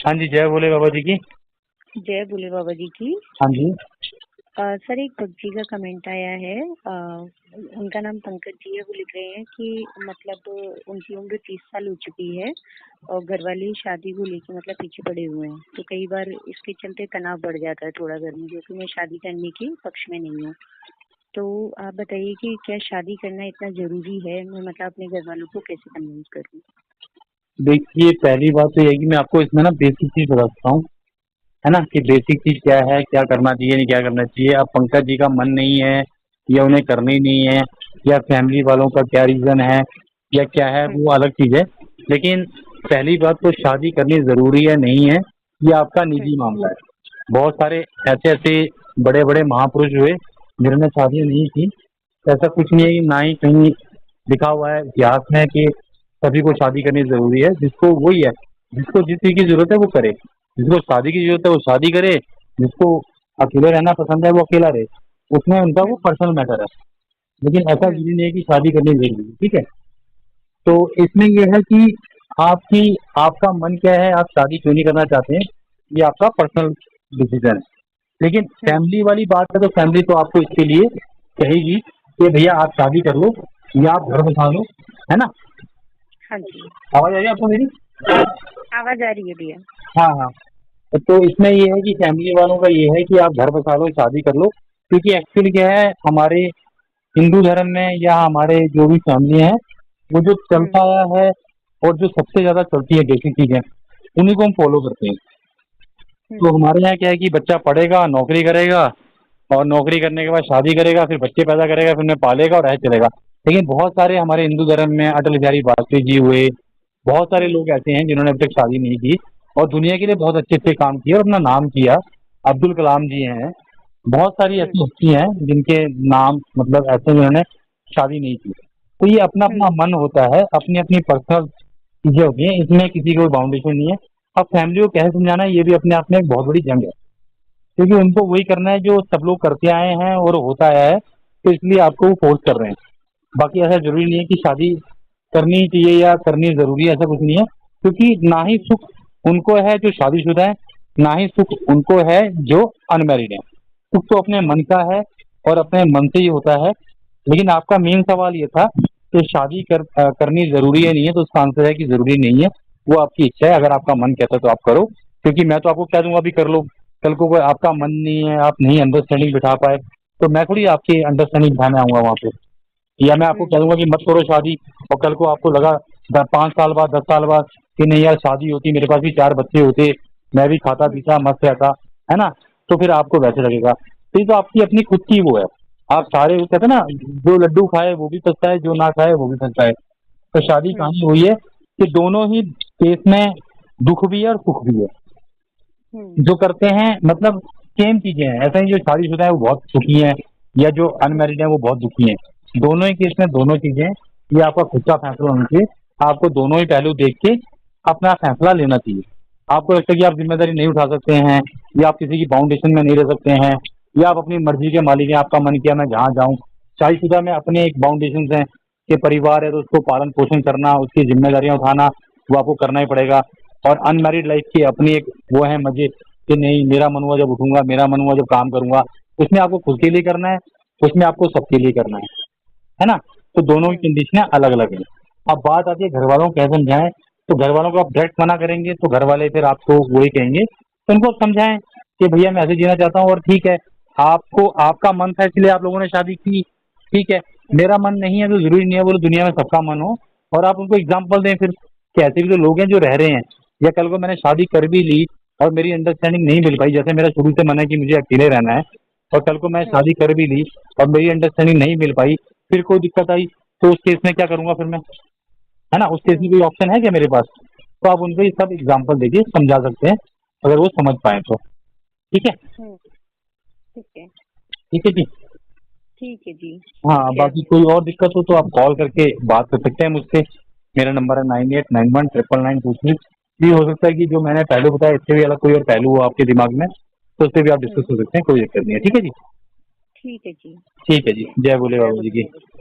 हाँ जी, जय भोले बाबा जी की। जय भोले बाबा जी की। हाँ जी। सर, एक भक्त जी का कमेंट आया है। उनका नाम पंकज जी है। वो लिख रहे हैं कि मतलब उनकी उम्र 30 साल हो चुकी है और घर वाले शादी को लेके मतलब पीछे पड़े हुए हैं। तो कई बार इसके चलते तनाव बढ़ जाता है थोड़ा घर में, क्योंकि मैं शादी करने के पक्ष में नहीं हूँ। तो आप बताइए कि क्या शादी करना इतना जरूरी है? मैं मतलब अपने घर वालों को कैसे कन्विंस करूँ? देखिए, पहली बात तो ये है कि मैं आपको इसमें ना बेसिक चीज़ बता सकता हूँ, है ना? कि बेसिक चीज़ क्या है, क्या करना चाहिए, नहीं क्या करना चाहिए। अब पंकज जी का मन नहीं है या उन्हें करनी नहीं है या फैमिली वालों का क्या रीज़न है या क्या है, वो अलग चीज़ है। लेकिन पहली बात तो शादी करनी ज़रूरी है, नहीं है, ये आपका निजी मामला है। बहुत सारे ऐसे-ऐसे बड़े-बड़े महापुरुष हुए जिन्होंने शादियाँ नहीं की। ऐसा कुछ नहीं है कि ना ही कहीं लिखा हुआ है इतिहास में कि सभी को शादी करनी ज़रूरी है। जिसको वही है, जिसको जिस चीज़ की ज़रूरत है वो करे। जिसको शादी की ज़रूरत है वो शादी करे, जिसको अकेले रहना पसंद है वो अकेला रहे। उसमें उनका वो पर्सनल मैटर है। लेकिन ऐसा ज़रूरी नहीं है कि शादी करनी ज़रूरी है, ठीक है? तो इसमें ये है कि आपकी आपका मन क्या है, आप शादी क्यों नहीं करना चाहते हैं, ये आपका पर्सनल डिसीज़न है। लेकिन फैमिली वाली बात है तो फैमिली तो आपको इसके लिए कहेगी कि भैया आप शादी कर लो या आप घर बसा लो, है ना? हाँ जी, आवाज़ आ रही है आपको मेरी? आवाज आ रही है भैया। हाँ, हाँ। तो इसमें ये है कि फैमिली वालों का ये है कि आप घर बसा लो, शादी कर लो, क्योंकि एक्चुअली क्या है, हमारे हिंदू धर्म में या हमारे जो भी फैमिली हैं, वो जो चलता आया है और जो सबसे ज़्यादा चलती है बेसिक चीज़ें, उन्हीं को हम फॉलो करते हैं। तो हमारे यहाँ क्या है कि बच्चा पढ़ेगा, नौकरी करेगा और नौकरी करने के बाद शादी करेगा, फिर बच्चे पैदा करेगा, फिर उन्हें पालेगा और ऐसे चलेगा। लेकिन बहुत सारे हमारे हिंदू धर्म में अटल बिहारी वाजपेयी जी हुए, बहुत सारे लोग ऐसे हैं जिन्होंने अभी तक शादी नहीं की और दुनिया के लिए बहुत अच्छे-अच्छे काम किए और अपना नाम किया। अब्दुल कलाम जी हैं, बहुत सारी ऐसी हस्ती हैं जिनके नाम मतलब ऐसे जिन्होंने शादी नहीं की। तो ये अपना-अपना मन होता है, अपनी-अपनी पर्सनल चीज़ें होती हैं, इसमें किसी को बाउंडेशन नहीं है। अब फैमिली को कैसे समझाना है, ये भी अपने आप में एक बहुत बड़ी जंग है। क्योंकि उनको वही करना है जो सब लोग करते आए हैं और होता आया है, तो इसलिए आपको वो फोर्स कर रहे हैं। बाकी ऐसा ज़रूरी नहीं है कि शादी करनी ही चाहिए या करनी ज़रूरी है, ऐसा कुछ नहीं है। क्योंकि ना ही सुख उनको है जो शादीशुदा है, ना ही सुख उनको है जो अनमैरिड है। सुख तो अपने मन का है और अपने मन से ही होता है। लेकिन आपका मेन सवाल ये था कि शादी करनी ज़रूरी है नहीं है, तो उसका आंसर है कि ज़रूरी नहीं है। वो आपकी इच्छा है, अगर आपका मन कहता है तो आप करो। क्योंकि मैं तो आपको कह दूँगा अभी कर लो, कल को कोई आपका मन नहीं है, आप नहीं अंडरस्टैंडिंग बिठा पाए, तो मैं थोड़ी आपकी अंडरस्टैंडिंग बिठाने आऊँगा वहाँ पे। या मैं आपको कह दूँगा कि मत करो शादी और कल को आपको लगा 5 साल बाद, 10 साल बाद कि नहीं यार शादी होती, मेरे पास भी 4 बच्चे होते, मैं भी खाता-पीता मस्त रहता, है ना? तो फिर आपको वैसे लगेगा। तो ये तो आपकी अपनी खुद की वो है। आप सारे वो कहते हैं ना, जो लड्डू खाए वो भी पछताए, जो ना खाए वो भी पछताए। तो शादी कहानी वही है कि दोनों ही केस में दुःख भी है और सुख भी है। जो करते हैं मतलब सेम चीजें हैं, ऐसा नहीं जो शादीशुदा है वो बहुत सुखी हैं या जो अनमैरिड है वो बहुत दुखी हैं। दोनों ही केस में दोनों चीजें हैं। ये आपका खुद का फैसला होना चाहिए। आपको दोनों ही पहलू देख के अपना फैसला लेना चाहिए। आपको लगता है कि आप जिम्मेदारी नहीं उठा सकते हैं या आप किसी की बाउंडेशन में नहीं रह सकते हैं या आप अपनी मर्जी के मालिक हैं, आपका मन किया मैं जहाँ जाऊँ। शादीशुदा में अपने एक बाउंडेशन हैं कि परिवार है तो उसको पालन पोषण करना, उसकी जिम्मेदारियां उठाना, वो आपको करना ही पड़ेगा। और अनमैरिड लाइफ की अपनी एक वो है मजे कि नहीं मेरा मन हुआ जब उठूंगा, मेरा मन हुआ जब काम करूंगा। उसमें आपको खुद के लिए करना है, उसमें आपको सबके लिए करना है ना? तो दोनों की कंडीशनें अलग अलग हैं। अब बात आती है घर वालों को कैसे समझाएं, तो घर वालों को आप डायरेक्ट मना करेंगे तो घर वाले फिर आपको वही कहेंगे। तो उनको समझाएं कि भैया मैं ऐसे जीना चाहता हूँ और ठीक है, आपको आपका मन था इसलिए आप लोगों ने शादी की, ठीक है। मेरा मन नहीं है तो जरूरी नहीं है बोलो दुनिया में सबका मन हो। और आप उनको एग्जाम्पल दें फिर कि ऐसे भी तो लोग हैं जो रह रहे हैं, या कल को मैंने शादी कर भी ली और मेरी अंडरस्टैंडिंग नहीं मिल पाई, जैसे मेरा शुरू से मन है कि मुझे अकेले रहना है, और कल को मैं शादी कर भी ली और मेरी अंडरस्टैंडिंग नहीं मिल पाई, फिर कोई दिक्कत आई, तो उस केस में क्या करूंगा फिर मैं, है ना? उस केस में कोई ऑप्शन है क्या मेरे पास? तो आप उनको ये सब एग्जाम्पल देखिए, समझा सकते हैं अगर वो समझ पाए तो। ठीक है? ठीक है। ठीक है जी। ठीक है जी। हाँ, बाकी कोई और दिक्कत हो तो आप कॉल करके बात कर सकते हैं मुझसे। मेरा नंबर है 9891999923। ये हो सकता है कि जो मैंने पहले बताया इससे भी अलग कोई और पहलू हो आपके दिमाग में, तो उससे भी आप डिस्कस कर सकते हैं, कोई दिक्कत नहीं है। ठीक है जी। ठीक है जी। ठीक है जी। जय भोले जय बाबा जी बोले की। बाबा।